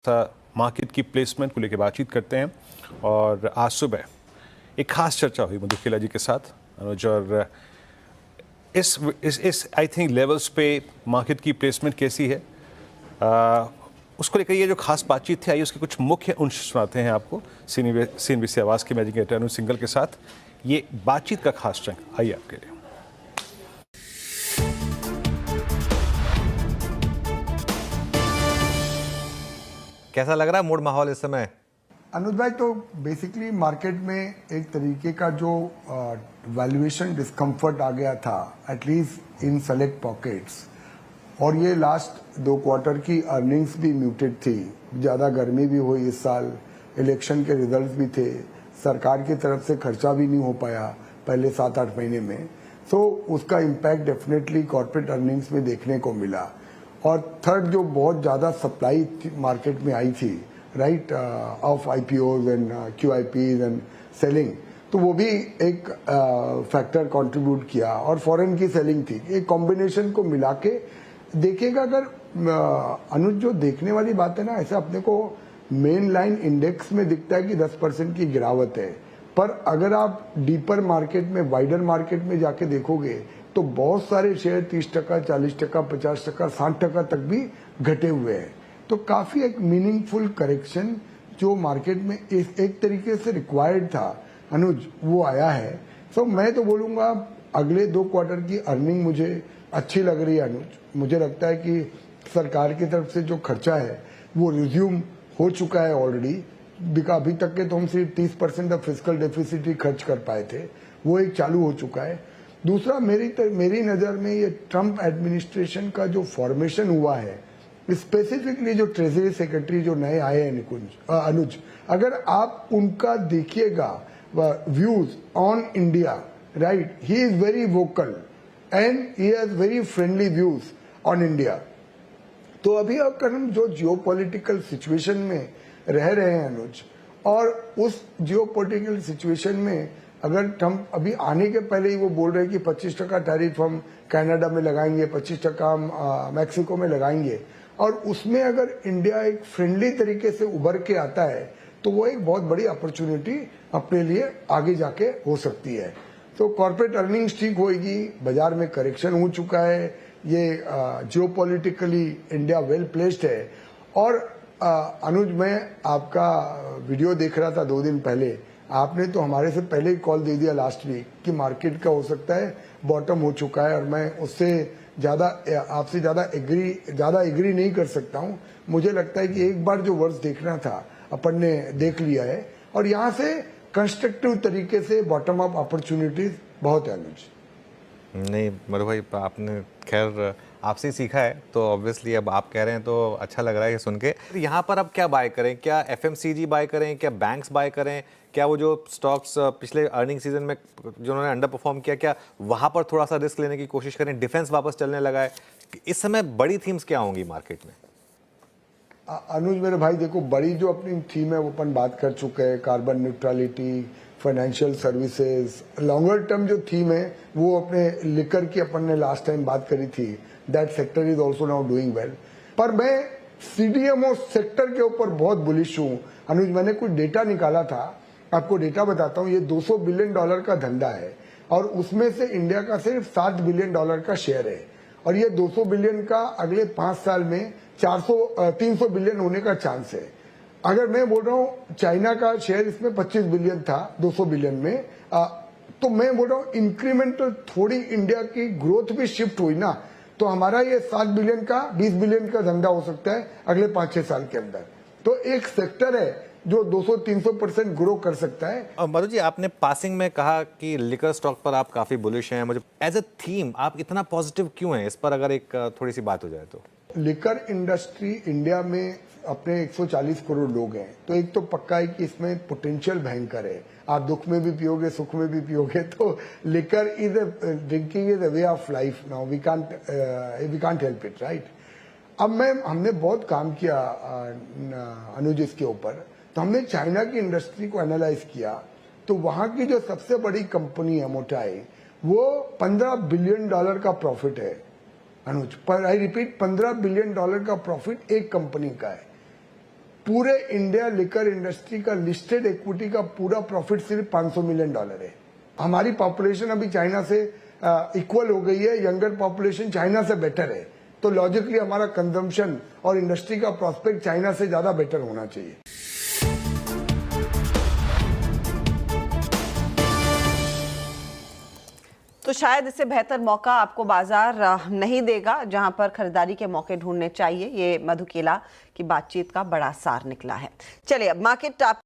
Market की placement को लेकर बातचीत करते हैं। और आज सुबह एक खास चर्चा हुई मधुकेला जी के साथ अनुज, और इस आई थिंक लेवल्स पे मार्केट की प्लेसमेंट कैसी है उसको लेकर ये जो खास बातचीत थी, आइए उसके कुछ मुख्य अंश सुनाते हैं आपको CNBC आवाज़ के मैनेजिंग एडिटर अनुज सिंघल के साथ। ये बातचीत का खास चंक आइए आपके लिए। कैसा लग रहा है मूड माहौल इस समय? अनुज भाई, तो बेसिकली मार्केट में एक तरीके का जो वैल्यूएशन डिस्कम्फर्ट आ गया था एटलीस्ट इन सेलेक्ट पॉकेट्स, और ये लास्ट 2 क्वार्टर की अर्निंग्स भी म्यूटेड थी। ज़्यादा गर्मी भी हुई इस साल, इलेक्शन के रिजल्ट्स भी थे, सरकार की तरफ से खर्चा भी नहीं हो पाया पहले 7-8 महीने में। सो उसका इम्पैक्ट डेफिनेटली कॉर्पोरेट अर्निंग्स में देखने को मिला। और थर्ड, जो बहुत ज़्यादा सप्लाई मार्केट में आई थी right of IPOs and QIPs and selling, तो वो भी एक फैक्टर कंट्रीब्यूट किया। और फॉरेन की सेलिंग थी। एक कॉम्बिनेशन को मिला के देखिएगा। अगर अनुज, जो देखने वाली बात है ना, ऐसा अपने को मेन लाइन इंडेक्स में दिखता है कि 10% की गिरावट है, पर अगर आप डीपर मार्केट में, वाइडर मार्केट में जाके देखोगे तो बहुत सारे शेयर 30%, 40%, 50%, 60% तक भी घटे हुए हैं। तो काफी एक मीनिंगफुल करेक्शन जो मार्केट में एक तरीके से रिक्वायर्ड था अनुज, वो आया है। सो मैं तो बोलूंगा अगले 2 क्वार्टर की अर्निंग मुझे अच्छी लग रही है अनुज। मुझे लगता है कि सरकार की तरफ से जो खर्चा है वो रिज्यूम हो चुका है ऑलरेडी। अभी तक के तो हम सिर्फ 30% ऑफ फिस्कल डेफिसिट ही खर्च कर पाए थे, वो एक चालू हो चुका है। दूसरा, मेरी नजर में ये ट्रम्प एडमिनिस्ट्रेशन का जो फॉर्मेशन हुआ है, स्पेसिफिकली जो ट्रेजरी सेक्रेटरी जो नए आए हैं अनुज, अगर आप उनका देखिएगा views on India, right, he is very vocal and he has very friendly views on India. तो अभी अगर हम जो जियोपॉलिटिकल सिचुएशन में रह रहे हैं अनुज, और उस जियोपॉलिटिकल सिचुएशन में अगर ट्रम्प अभी आने के पहले ही वो बोल रहे हैं कि 25% टैरिफ हम कनाडा में लगाएंगे, 25% हम मैक्सिको में लगाएंगे, और उसमें अगर इंडिया एक फ्रेंडली तरीके से उभर के आता है तो वो एक बहुत बड़ी अपॉर्चुनिटी अपने लिए आगे जाके हो सकती है। तो कॉर्पोरेट अर्निंग्स ठीक होगी, बाजार में करेक्शन हो चुका है, ये जियोपॉलिटिकली इंडिया वेल प्लेस्ड है। और अनुज, मैं आपका वीडियो देख रहा था 2 दिन पहले, आपने तो हमारे से पहले ही कॉल दे दिया लास्ट वीक कि मार्केट का हो सकता है बॉटम हो चुका है, और मैं उससे आपसे ज्यादा एग्री नहीं कर सकता हूं। मुझे लगता है कि एक बार जो वर्ष देखना था अपन ने देख लिया है, और यहां से कंस्ट्रक्टिव तरीके से बॉटम अप अपॉर्चुनिटीज बहुत है अनुज। नहीं मधु भाई, आपने खैर आपसे सीखा है तो ऑब्वियसली अब आप कह रहे हैं तो अच्छा लग रहा है ये सुन के। यहाँ पर अब क्या बाय करें? क्या FMCG बाय करें, क्या बैंक्स बाय करें, क्या वो जो स्टॉक्स पिछले अर्निंग सीजन में जिन्होंने अंडर परफॉर्म किया, क्या वहाँ पर थोड़ा सा रिस्क लेने की कोशिश करें? डिफेंस वापस चलने लगा है, इस समय बड़ी थीम्स क्या होंगी मार्केट में? अनुज मेरे भाई, देखो, बड़ी जो अपनी थीम है वो अपन बात कर चुके हैं, carbon neutrality, financial services. Longer term जो थीम है वो अपने लिकर की अपन ने लास्ट टाइम बात करी थी, that sector is also now doing well. पर मैं CDMO सेक्टर के ऊपर बहुत बुलिश हूँ अनुज। मैंने कुछ डेटा निकाला था, आपको डेटा बताता हूँ। ये $200 बिलियन का धंधा है, और उसमें से इंडिया का सिर्फ $7 बिलियन का शेयर है, और ये 200 बिलियन का अगले 5 साल में 300 बिलियन होने का चांस है। अगर मैं बोल रहा हूँ चाइना का शेयर इसमें 25 बिलियन था 200 बिलियन में, तो मैं बोल रहा हूँ इंक्रीमेंटल थोड़ी इंडिया की ग्रोथ भी शिफ्ट हुई ना, तो हमारा ये 7 बिलियन का 20 बिलियन का धंधा हो सकता है अगले 5-6 साल के अंदर। तो एक सेक्टर है जो 200-300% ग्रो कर सकता है। मधु जी, आपने पासिंग में कहा कि लिकर स्टॉक पर आप काफी बुलिश हैं। मुझे एज अ थीम आप इतना पॉजिटिव क्यों हैं? इस पर अगर एक थोड़ी सी बात हो जाए तो। लिकर इंडस्ट्री इंडिया में अपने 140 करोड़ लोग हैं, तो एक तो पक्का है कि इसमें पोटेंशियल भयंकर है। आप दुख में भी पियोगे, सुख में भी पियोगे। तो liquor is drinking is a way of life now, we can't help it, right. अब हमने बहुत काम किया अनुज इसके ऊपर, तो हमने चाइना की इंडस्ट्री को एनालाइज किया, तो वहां की जो सबसे बड़ी कंपनी है मोटाई, वो $15 बिलियन का प्रॉफिट है अनुज। पर आई रिपीट, $15 बिलियन का प्रॉफिट एक कंपनी का है। पूरे इंडिया लिकर इंडस्ट्री का लिस्टेड इक्विटी का पूरा प्रॉफिट सिर्फ $500 मिलियन है। हमारी पॉपुलेशन अभी चाइना से इक्वल हो गई है, यंगर पॉपुलेशन चाइना से बेटर है, तो लॉजिकली हमारा कंजम्पशन और इंडस्ट्री का प्रॉस्पेक्ट चाइना से ज्यादा बेटर होना चाहिए। तो शायद इससे बेहतर मौका आपको बाजार नहीं देगा जहां पर खरीदारी के मौके ढूंढने चाहिए। ये मधु केला की बातचीत का बड़ा सार निकला है। चलिए अब मार्केट आप